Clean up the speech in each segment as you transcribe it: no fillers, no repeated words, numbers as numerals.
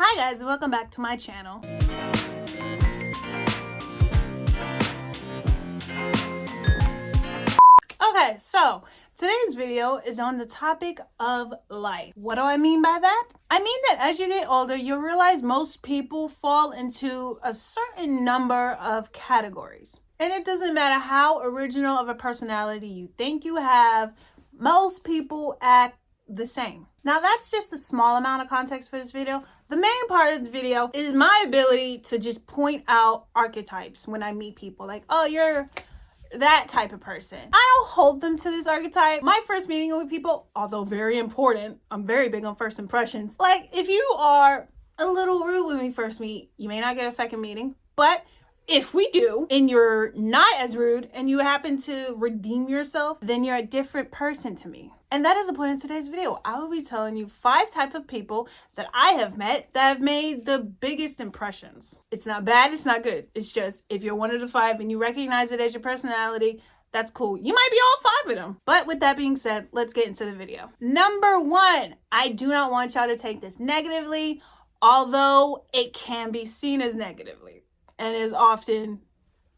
Hi guys, and welcome back to my channel. Okay, so today's video is on the topic of life. What do I mean by that? I mean that as you get older, you'll realize most people fall into a certain number of categories. And it doesn't matter how original of a personality you think you have, most people act the same. Now that's just a small amount of context for this video. The main part of the video is my ability to just point out archetypes when I meet people. Like, oh, you're that type of person. I don't hold them to this archetype. My first meeting with people, although very important, I'm very big on first impressions. Like, if you are a little rude when we first meet, you may not get a second meeting. But if we do, and you're not as rude, and you happen to redeem yourself, then you're a different person to me. And that is the point of today's video. I will be telling you 5 types of people that I have met that have made the biggest impressions. It's not bad, it's not good. It's just, if you're one of the 5 and you recognize it as your personality, that's cool. You might be all 5 of them. But with that being said, let's get into the video. Number 1, I do not want y'all to take this negatively, although it can be seen as negatively and is often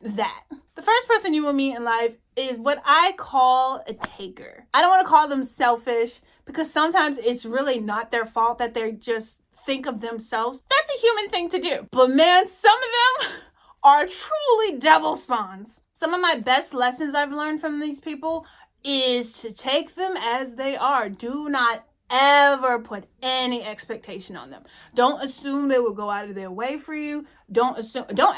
that. The first person you will meet in life is what I call a taker. I don't want to call them selfish because sometimes it's really not their fault that they just think of themselves. That's a human thing to do. But man, some of them are truly devil spawns. Some of my best lessons I've learned from these people is to take them as they are. Do not ever put any expectation on them. Don't assume they will go out of their way for you. Don't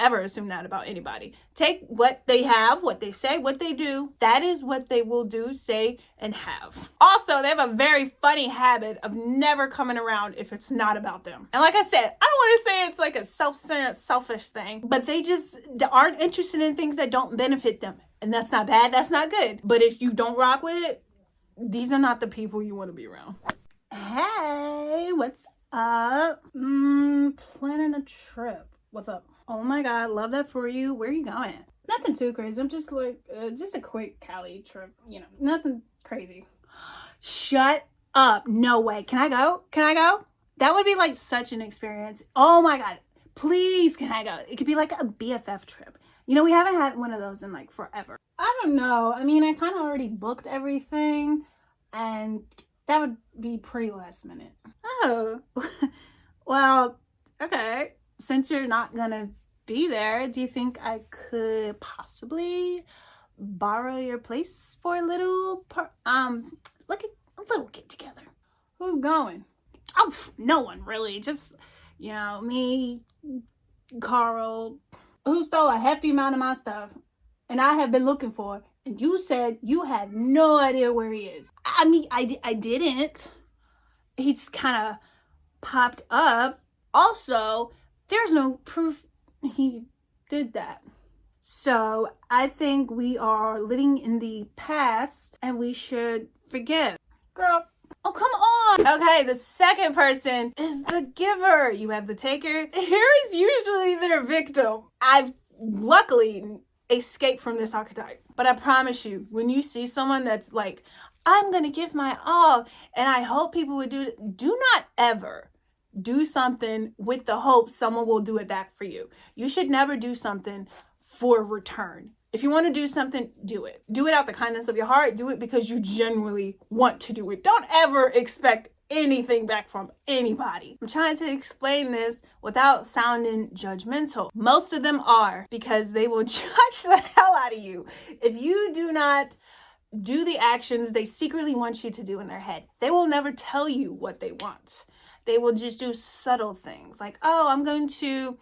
ever assume that about anybody. Take what they have, what they say, what they do. That is what they will do, say, and have. Also, they have a very funny habit of never coming around if it's not about them. And like I said, I don't want to say it's like a self-centered, selfish thing, but they just aren't interested in things that don't benefit them. And that's not bad, that's not good. But if you don't rock with it, these are not the people you want to be around. Hey, what's up? Planning a trip. What's up? Oh my god, love that for you. Where are you going? Nothing too crazy. I'm just like, just a quick Cali trip. You know, nothing crazy. Shut up. No way. Can I go? Can I go? That would be like such an experience. Oh my god. Please, can I go? It could be like a BFF trip. You know, we haven't had one of those in like forever. I don't know. I mean, I kind of already booked everything and that would be pretty last minute. Oh, well, okay. Since you're not gonna be there, do you think I could possibly borrow your place for a little, like a little get together? Who's going? Oh, no one really. Just, you know, me, Carl, who stole a hefty amount of my stuff, and I have been looking for. And you said you had no idea where he is. I mean, I didn't. He just kind of popped up. Also, there's no proof he did that. So I think we are living in the past and we should forgive. Girl, oh, come on. Okay, the second person is the giver. You have the taker. Here is usually their victim. I've luckily escape from this archetype. But I promise you, when you see someone that's like, I'm going to give my all, and I hope people would do not ever do something with the hope someone will do it back for you. You should never do something for return. If you want to do something, do it. Do it out the kindness of your heart. Do it because you genuinely want to do it. Don't ever expect anything back from anybody. I'm trying to explain this without sounding judgmental. Most of them are, because they will judge the hell out of you if you do not do the actions they secretly want you to do in their head. They will never tell you what they want. They will just do subtle things like, oh, I'm going to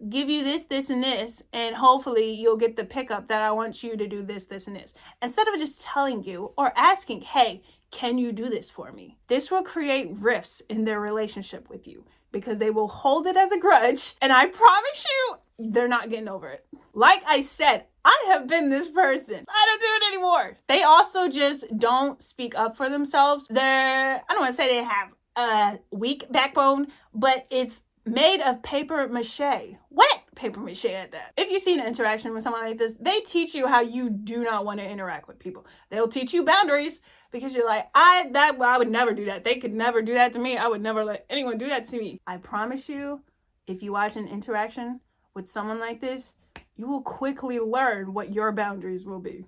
give you this, this, and this, and hopefully you'll get the pickup that I want you to do this, this, and this. Instead of just telling you or asking, hey, can you do this for me? This will create rifts in their relationship with you because they will hold it as a grudge. And I promise you, they're not getting over it. Like I said, I have been this person. I don't do it anymore. They also just don't speak up for themselves. I don't want to say they have a weak backbone, but it's made of paper mache. What? paper mache at that. If you see an interaction with someone like this, they teach you how you do not want to interact with people. They'll teach you boundaries because you're like, I would never do that. They could never do that to me. I would never let anyone do that to me. I promise you, if you watch an interaction with someone like this, you will quickly learn what your boundaries will be.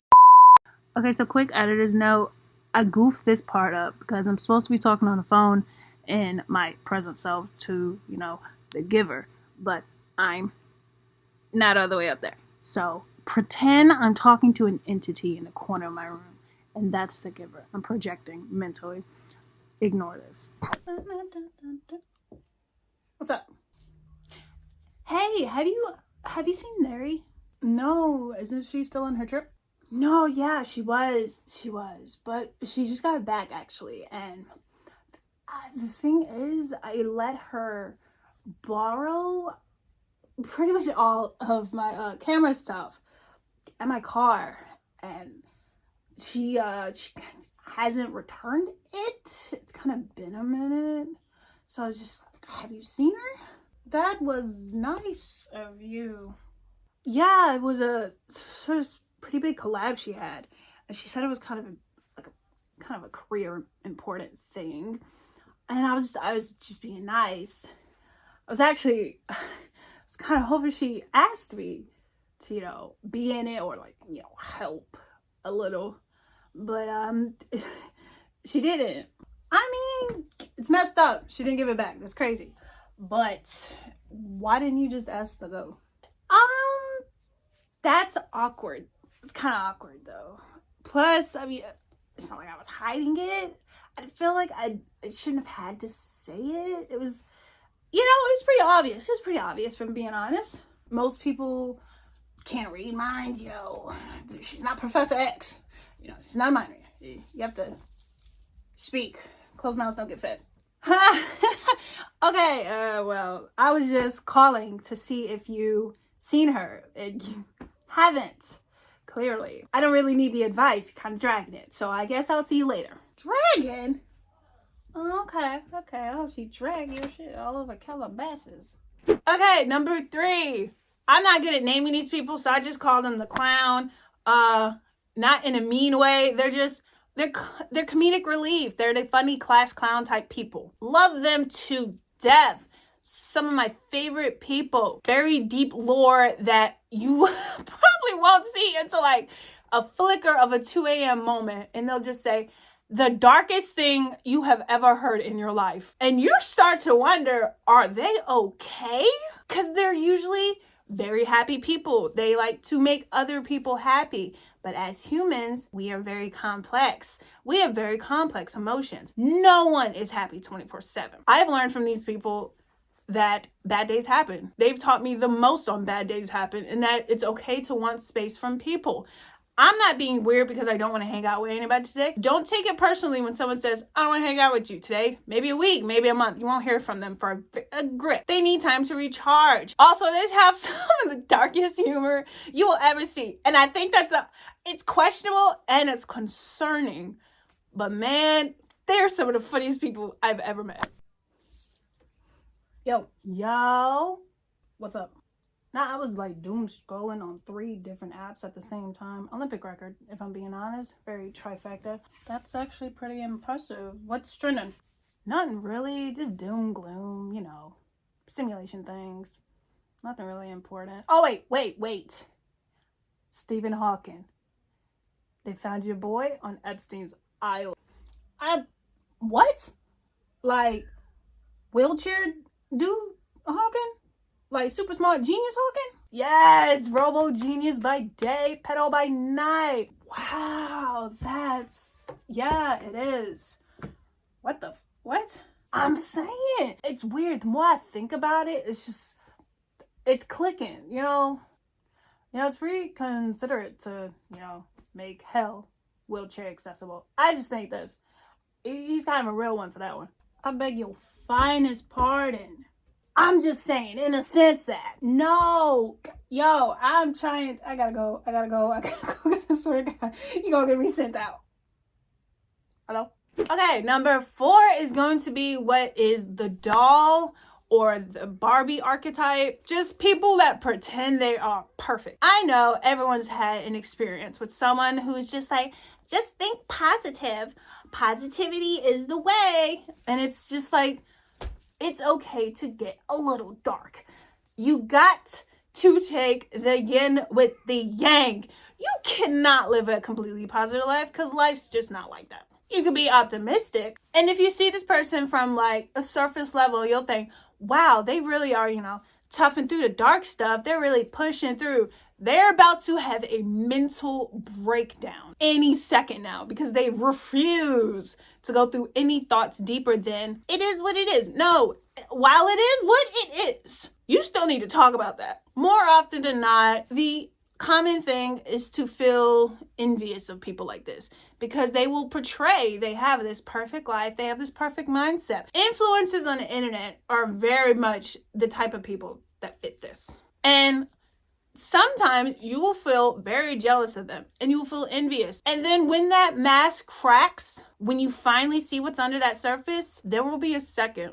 Okay, so quick editor's note. I goofed this part up because I'm supposed to be talking on the phone in my present self to, you know, the giver, but I'm not all the way up there. So pretend I'm talking to an entity in the corner of my room, and that's the giver. I'm projecting mentally. Ignore this. What's up? Hey, have you seen Larry? No, isn't she still on her trip? No, yeah, she was, but she just got back actually, and the thing is, I let her borrow pretty much all of my camera stuff and my car, and she hasn't returned it. It's kind of been a minute, so I was just like, have you seen her? That was nice of you. Yeah, it was a sort of pretty big collab she had, and she said it was kind of a career important thing, and I was just being nice. I was kind of hoping she asked me to, you know, be in it or like, you know, help a little, but she didn't. I mean, it's messed up. She didn't give it back. That's crazy. But why didn't you just ask to go? That's awkward. It's kind of awkward though. Plus, I mean, it's not like I was hiding it. I feel like I shouldn't have had to say it. It was, you know, it was pretty obvious. It was pretty obvious, if I'm being honest. Most people can't read minds, you know. She's not Professor X. You know, she's not a minor. You have to speak. Closed mouths don't get fed. Okay, well, I was just calling to see if you seen her. And you haven't, clearly. I don't really need the advice. You're kind of dragging it. So I guess I'll see you later. Dragging? Oh, okay. I hope she drag your shit all over Calabasas. Okay, number 3. I'm not good at naming these people, so I just call them the clown. Not in a mean way. They're comedic relief. They're the funny class clown type people. Love them to death. Some of my favorite people. Very deep lore that you probably won't see until like a flicker of a 2 a.m. moment. And they'll just say, the darkest thing you have ever heard in your life. And you start to wonder, are they okay? Because they're usually very happy people. They like to make other people happy. But as humans, we are very complex. We have very complex emotions. No one is happy 24/7. I've learned from these people that bad days happen. They've taught me the most on bad days happen, and that it's okay to want space from people. I'm not being weird because I don't want to hang out with anybody today. Don't take it personally when someone says, I don't want to hang out with you today. Maybe a week, maybe a month. You won't hear from them for a grip. They need time to recharge. Also, they have some of the darkest humor you will ever see. And I think it's questionable and it's concerning. But man, they're some of the funniest people I've ever met. Yo, what's up? Now I was like doom scrolling on 3 different apps at the same time. Olympic record, if I'm being honest. Very trifecta. That's actually pretty impressive. What's trending? Nothing really. Just doom, gloom, you know. Simulation things. Nothing really important. Oh, wait. Stephen Hawking. They found your boy on Epstein's island. What? Like, wheelchair dude Hawking? Like super smart genius Hawking? Yes, robo genius by day, pedo by night. Wow, yeah, it is. What? I'm saying, it's weird. The more I think about it, it's clicking, you know? It's pretty considerate to, make hell wheelchair accessible. I just think he's kind of a real one for that one. I beg your finest pardon. I'm just saying, in a sense that, no, yo, I gotta go, because I swear to God, you're gonna get me sent out. Hello? Okay, number 4 is going to be what is the doll or the Barbie archetype, just people that pretend they are perfect. I know everyone's had an experience with someone who's just like, just think positive. Positivity is the way. And it's just like, it's okay to get a little dark. You got to take the yin with the yang. You cannot live a completely positive life because life's just not like that. You can be optimistic. And if you see this person from like a surface level, you'll think, wow, they really are, toughing through the dark stuff. They're really pushing through. They're about to have a mental breakdown any second now because they refuse to go through any thoughts deeper than it is what it is. No, while it is what it is, you still need to talk about that. More often than not, the common thing is to feel envious of people like this because they will portray they have this perfect life, they have this perfect mindset. Influencers on the internet are very much the type of people that fit this. And sometimes you will feel very jealous of them and you will feel envious. And then when that mask cracks, when you finally see what's under that surface, there will be a second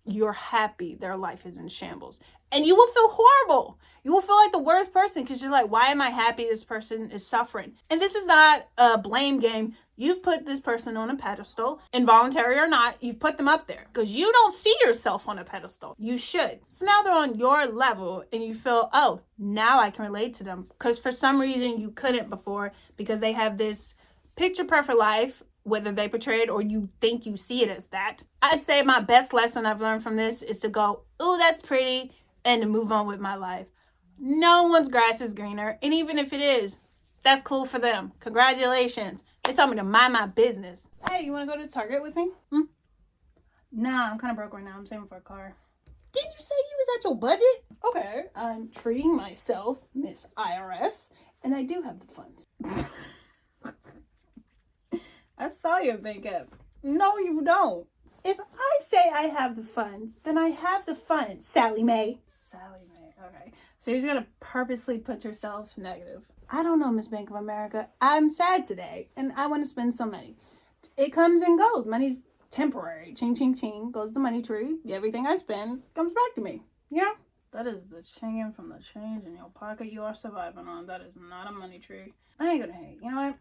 you're happy their life is in shambles. And you will feel horrible. You will feel like the worst person because you're like, why am I happy this person is suffering? And this is not a blame game. You've put this person on a pedestal, involuntary or not, you've put them up there because you don't see yourself on a pedestal. You should. So now they're on your level and you feel, oh, now I can relate to them because for some reason you couldn't before because they have this picture perfect life, whether they portray it or you think you see it as that. I'd say my best lesson I've learned from this is to go, ooh, that's pretty, and to move on with my life. No one's grass is greener. And even if it is, that's cool for them. Congratulations. They told me to mind my business. Hey, you want to go to Target with me? Nah, I'm kind of broke right now. I'm saving for a car. Didn't you say you was at your budget? Okay, I'm treating myself, Miss IRS, and I do have the funds. I saw your bank app. No, you don't. If I say I have the funds, then I have the funds, Sally Mae. Sally Mae, okay. So you're just going to purposely put yourself negative. I don't know, Miss Bank of America. I'm sad today, and I want to spend some money. It comes and goes. Money's temporary. Ching, ching, ching. Goes the money tree. Everything I spend comes back to me. Yeah? That is the chinging from the change in your pocket you are surviving on. That is not a money tree. I ain't gonna hate. You know what?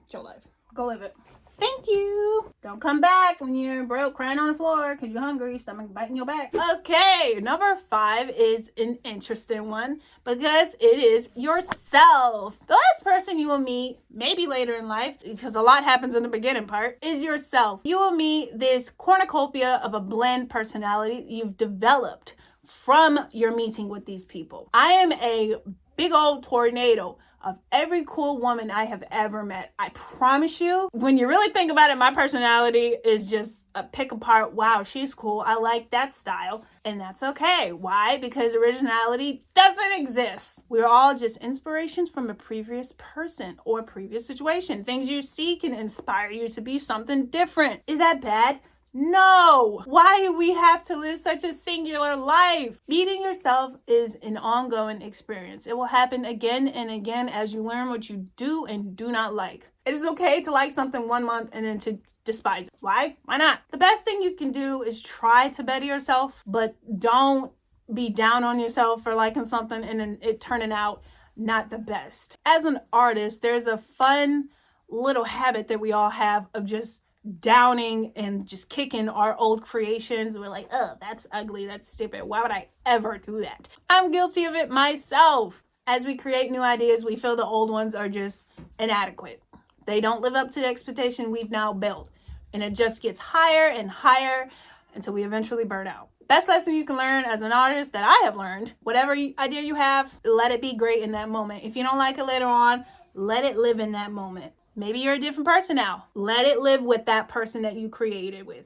It's your life. Go live it. Thank you. Don't come back when you're broke crying on the floor because you're hungry, stomach biting your back. Okay, number 5 is an interesting one because it is yourself. The last person you will meet, maybe later in life, because a lot happens in the beginning part, is yourself. You will meet this cornucopia of a blend personality you've developed from your meeting with these people. I am a big old tornado of every cool woman I have ever met. I promise you, when you really think about it, my personality is just a pick apart, wow, she's cool, I like that style. And that's okay. Why? Because originality doesn't exist. We're all just inspirations from a previous person or previous situation. Things you see can inspire you to be something different. Is that bad? No! Why do we have to live such a singular life? Meeting yourself is an ongoing experience. It will happen again and again as you learn what you do and do not like. It is okay to like something 1 month and then to despise it. Why? Why not? The best thing you can do is try to better yourself, but don't be down on yourself for liking something and then it turning out not the best. As an artist, there's a fun little habit that we all have of just downing and just kicking our old creations. We're like, oh, that's ugly, that's stupid, why would I ever do that? I'm guilty of it myself. As we create new ideas, we feel the old ones are just inadequate. They don't live up to the expectation we've now built, and it just gets higher and higher until we eventually burn out. Best lesson you can learn as an artist that I have learned, whatever idea you have, let it be great in that moment. If you don't like it later on, let it live in that moment. Maybe you're a different person now. Let it live with that person that you created with.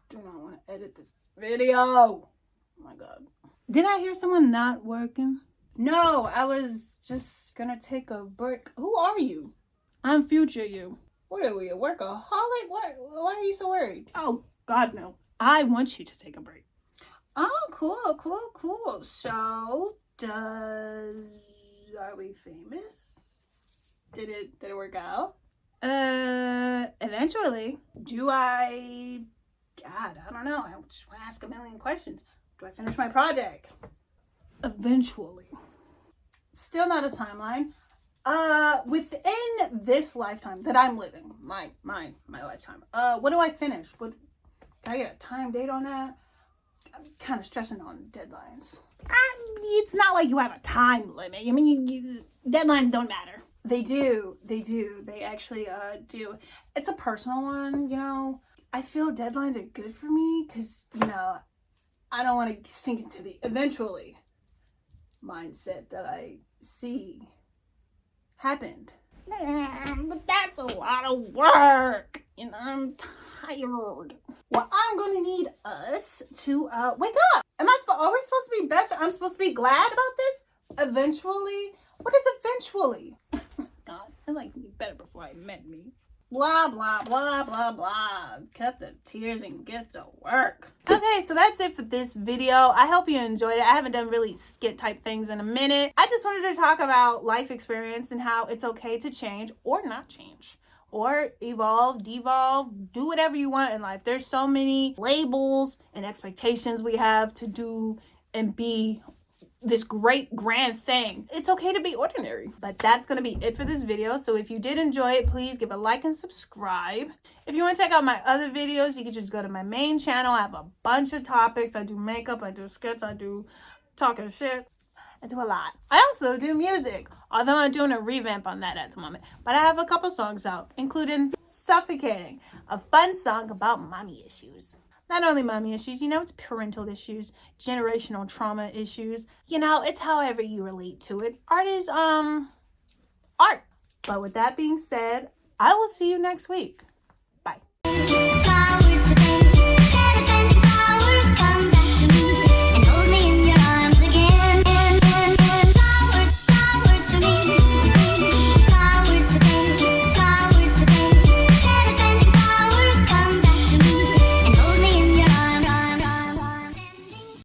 Do not want to edit this video. Oh my God. Did I hear someone not working? No, I was just gonna take a break. Who are you? I'm future you. What are we, a workaholic? Why are you so worried? Oh, God, no. I want you to take a break. Oh, cool. So, are we famous? Did it work out? Eventually. Do I God, I don't know. I just want to ask a million questions. Do I finish my project? Eventually. Still not a timeline. Within this lifetime that I'm living, my lifetime. What do I finish? Can I get a time date on that? I'm kind of stressing on deadlines. It's not like you have a time limit. I mean, deadlines don't matter. They do. They actually do. It's a personal one, you know. I feel deadlines are good for me because, you know, I don't want to sink into the eventually mindset that I see happened. But that's a lot of work, and I'm tired. Well, I'm going to need us to wake up. Are we supposed to be best? I'm supposed to be glad about this? Eventually? What is eventually? God, I liked me better before I met me. Blah, blah, blah, blah, blah. Cut the tears and get to work. Okay, so that's it for this video. I hope you enjoyed it. I haven't done really skit type things in a minute. I just wanted to talk about life experience and how it's okay to change or not change. Or evolve, devolve, do whatever you want in life. There's so many labels and expectations we have to do and be this great grand thing. It's okay to be ordinary. But that's going to be it for this video. So if you did enjoy it, please give a like and subscribe. If you want to check out my other videos, you can just go to my main channel. I have a bunch of topics. I do makeup, I do skits, I do talking shit. I do a lot. I also do music, although I'm doing a revamp on that at the moment. But I have a couple songs out, including Suffocating, a fun song about mommy issues. Not only mommy issues, you know, it's parental issues, generational trauma issues. You know, it's however you relate to it. Art is, art. But with that being said, I will see you next week.